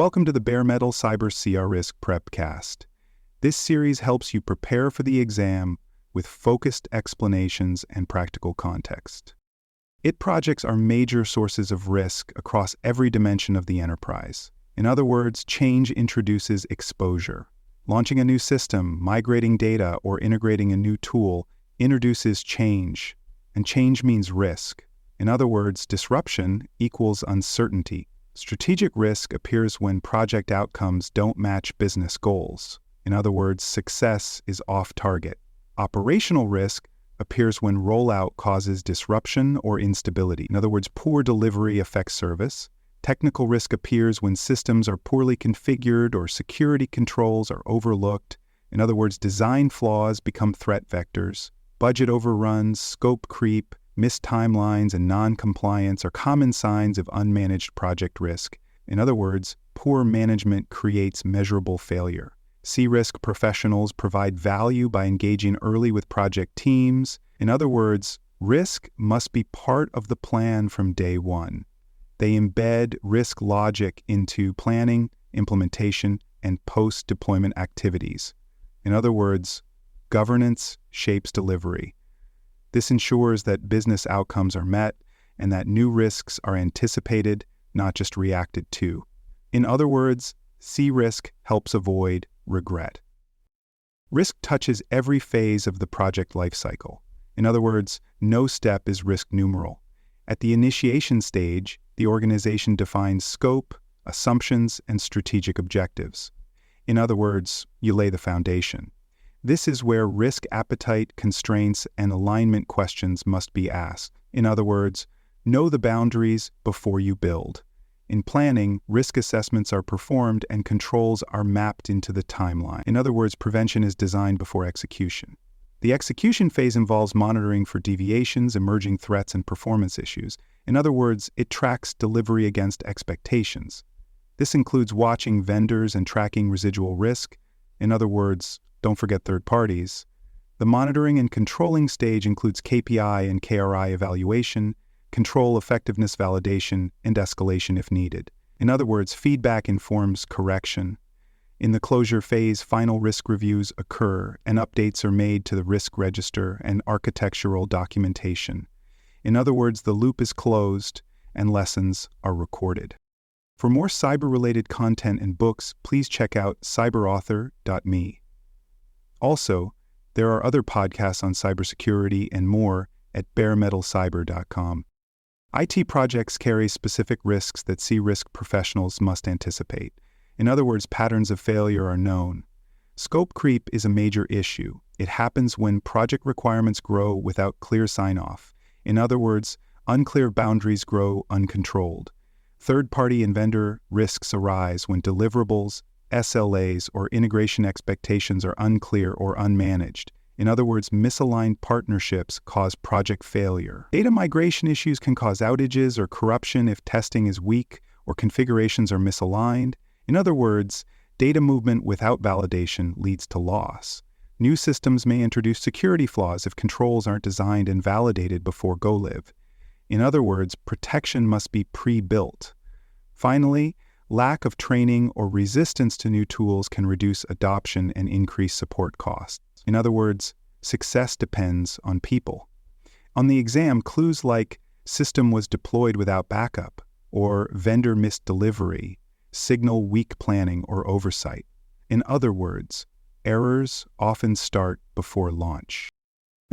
Welcome to the Bare Metal Cyber CRISC Prepcast. This series helps you prepare for the exam with focused explanations and practical context. IT projects are major sources of risk across every dimension of the enterprise. In other words, change introduces exposure. Launching a new system, migrating data, or integrating a new tool introduces change, and change means risk. In other words, disruption equals uncertainty. Strategic risk appears when project outcomes don't match business goals. In other words, success is off target. Operational risk appears when rollout causes disruption or instability. In other words, poor delivery affects service. Technical risk appears when systems are poorly configured or security controls are overlooked. In other words, design flaws become threat vectors. Budget overruns, scope creep, missed timelines, and non-compliance are common signs of unmanaged project risk. In other words, poor management creates measurable failure. CRISC professionals provide value by engaging early with project teams. In other words, risk must be part of the plan from day one. They embed risk logic into planning, implementation, and post-deployment activities. In other words, governance shapes delivery. This ensures that business outcomes are met and that new risks are anticipated, not just reacted to. In other words, CRISC helps avoid regret. Risk touches every phase of the project lifecycle. In other words, no step is risk numeral. At the initiation stage, the organization defines scope, assumptions, and strategic objectives. In other words, you lay the foundation. This is where risk appetite, constraints, and alignment questions must be asked. In other words, know the boundaries before you build. In planning, risk assessments are performed and controls are mapped into the timeline. In other words, prevention is designed before execution. The execution phase involves monitoring for deviations, emerging threats, and performance issues. In other words, it tracks delivery against expectations. This includes watching vendors and tracking residual risk. In other words, don't forget third parties. The monitoring and controlling stage includes KPI and KRI evaluation, control effectiveness validation, and escalation if needed. In other words, feedback informs correction. In the closure phase, final risk reviews occur and updates are made to the risk register and architectural documentation. In other words, the loop is closed and lessons are recorded. For more cyber-related content and books, please check out cyberauthor.me. Also, there are other podcasts on cybersecurity and more at baremetalcyber.com. IT projects carry specific risks that CRISC professionals must anticipate. In other words, patterns of failure are known. Scope creep is a major issue. It happens when project requirements grow without clear sign-off. In other words, unclear boundaries grow uncontrolled. Third-party and vendor risks arise when deliverables, SLAs, or integration expectations are unclear or unmanaged. In other words, misaligned partnerships cause project failure. Data migration issues can cause outages or corruption if testing is weak or configurations are misaligned. In other words, data movement without validation leads to loss. New systems may introduce security flaws if controls aren't designed and validated before go-live. In other words, protection must be pre-built. Finally, lack of training or resistance to new tools can reduce adoption and increase support costs. In other words, success depends on people. On the exam, clues like system was deployed without backup or vendor missed delivery signal weak planning or oversight. In other words, errors often start before launch.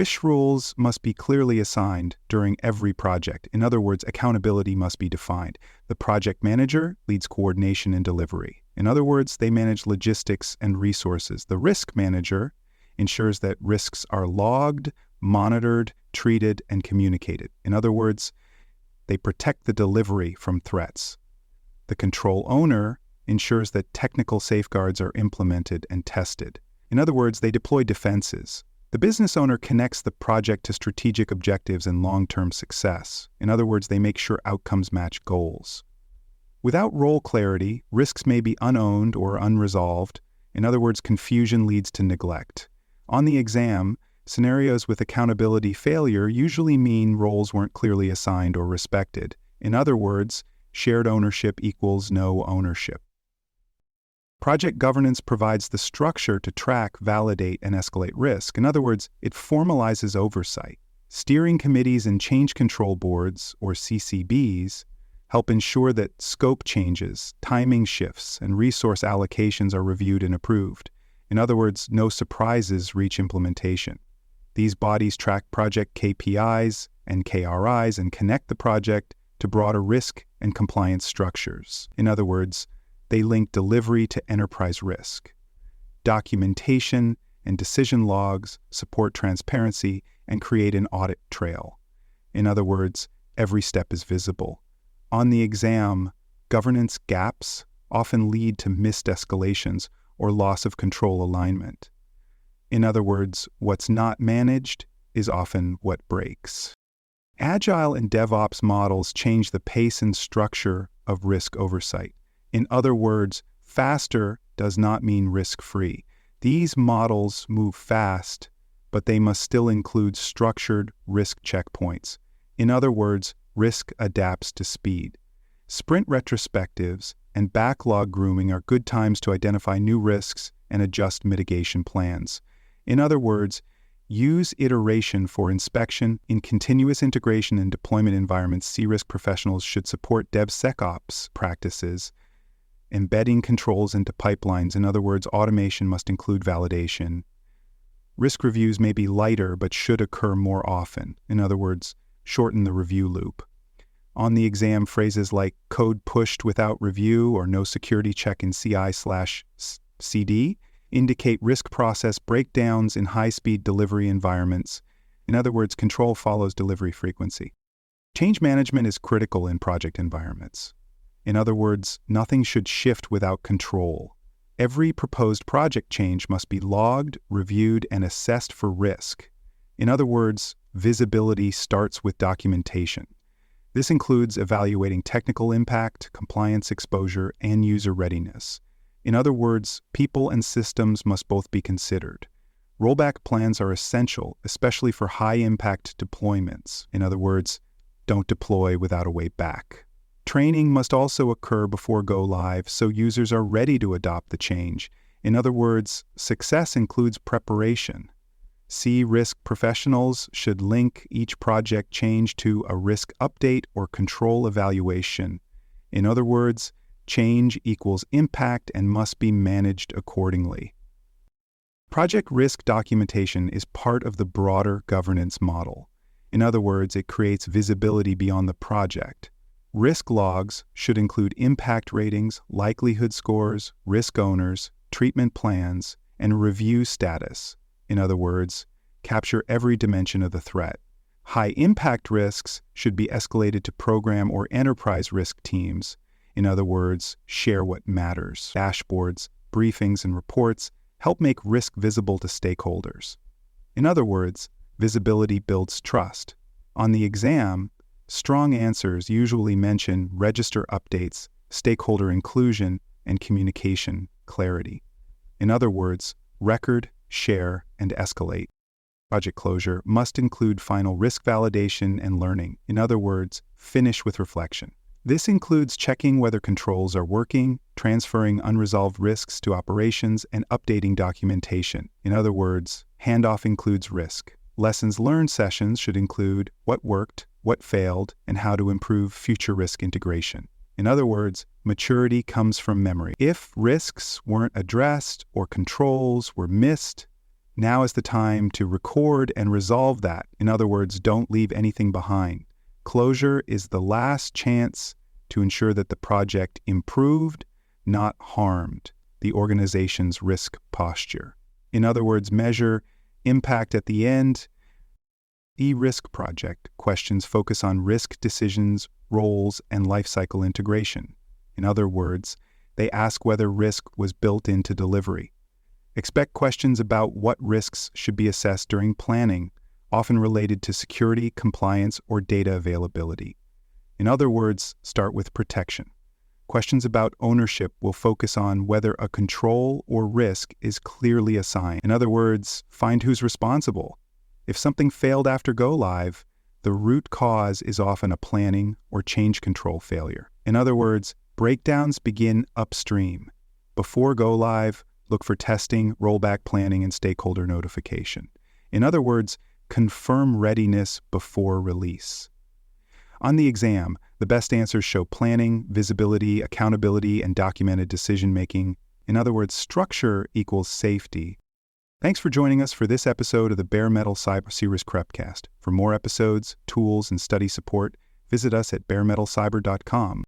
CRISC rules must be clearly assigned during every project. In other words, accountability must be defined. The project manager leads coordination and delivery. In other words, they manage logistics and resources. The risk manager ensures that risks are logged, monitored, treated, and communicated. In other words, they protect the delivery from threats. The control owner ensures that technical safeguards are implemented and tested. In other words, they deploy defenses. The business owner connects the project to strategic objectives and long-term success. In other words, they make sure outcomes match goals. Without role clarity, risks may be unowned or unresolved. In other words, confusion leads to neglect. On the exam, scenarios with accountability failure usually mean roles weren't clearly assigned or respected. In other words, shared ownership equals no ownership. Project governance provides the structure to track, validate, and escalate risk. In other words, it formalizes oversight. Steering committees and change control boards, or CCBs, help ensure that scope changes, timing shifts, and resource allocations are reviewed and approved. In other words, no surprises reach implementation. These bodies track project KPIs and KRIs and connect the project to broader risk and compliance structures. In other words, they link delivery to enterprise risk. Documentation and decision logs support transparency and create an audit trail. In other words, every step is visible. On the exam, governance gaps often lead to missed escalations or loss of control alignment. In other words, what's not managed is often what breaks. Agile and DevOps models change the pace and structure of risk oversight. In other words, faster does not mean risk-free. These models move fast, but they must still include structured risk checkpoints. In other words, risk adapts to speed. Sprint retrospectives and backlog grooming are good times to identify new risks and adjust mitigation plans. In other words, use iteration for inspection. In continuous integration and deployment environments, CRISC professionals should support DevSecOps practices, embedding controls into pipelines. In other words, automation must include validation. Risk reviews may be lighter but should occur more often. In other words, shorten the review loop. On the exam, phrases like code pushed without review or no security check in CI/CD indicate risk process breakdowns in high-speed delivery environments. In other words, control follows delivery frequency. Change management is critical in project environments. In other words, nothing should shift without control. Every proposed project change must be logged, reviewed, and assessed for risk. In other words, visibility starts with documentation. This includes evaluating technical impact, compliance exposure, and user readiness. In other words, people and systems must both be considered. Rollback plans are essential, especially for high-impact deployments. In other words, don't deploy without a way back. Training must also occur before go live so users are ready to adopt the change. In other words, success includes preparation. CRISC professionals should link each project change to a risk update or control evaluation. In other words, change equals impact and must be managed accordingly. Project risk documentation is part of the broader governance model. In other words, it creates visibility beyond the project. Risk logs should include impact ratings, likelihood scores, risk owners, treatment plans, and review status. In other words, capture every dimension of the threat. High-impact risks should be escalated to program or enterprise risk teams. In other words, share what matters. Dashboards, briefings, and reports help make risk visible to stakeholders. In other words, visibility builds trust. On the exam, strong answers usually mention register updates, stakeholder inclusion, and communication clarity. In other words, record, share, and escalate. Project closure must include final risk validation and learning. In other words, finish with reflection. This includes checking whether controls are working, transferring unresolved risks to operations, and updating documentation. In other words, handoff includes risk. Lessons learned sessions should include what worked, what failed, and how to improve future risk integration. In other words, maturity comes from memory. If risks weren't addressed or controls were missed, now is the time to record and resolve that. In other words, don't leave anything behind. Closure is the last chance to ensure that the project improved, not harmed, the organization's risk posture. In other words, measure impact at the end. CRISC project questions focus on risk decisions, roles, and lifecycle integration. In other words, they ask whether risk was built into delivery. Expect questions about what risks should be assessed during planning, often related to security, compliance, or data availability. In other words, start with protection. Questions about ownership will focus on whether a control or risk is clearly assigned. In other words, find who's responsible. If something failed after go live, the root cause is often a planning or change control failure. In other words, breakdowns begin upstream. Before go live, look for testing, rollback planning, and stakeholder notification. In other words, confirm readiness before release. On the exam, the best answers show planning, visibility, accountability, and documented decision-making. In other words, structure equals safety. Thanks for joining us for this episode of the Bare Metal Cyber CRISC Prepcast. For more episodes, tools, and study support, visit us at baremetalcyber.com.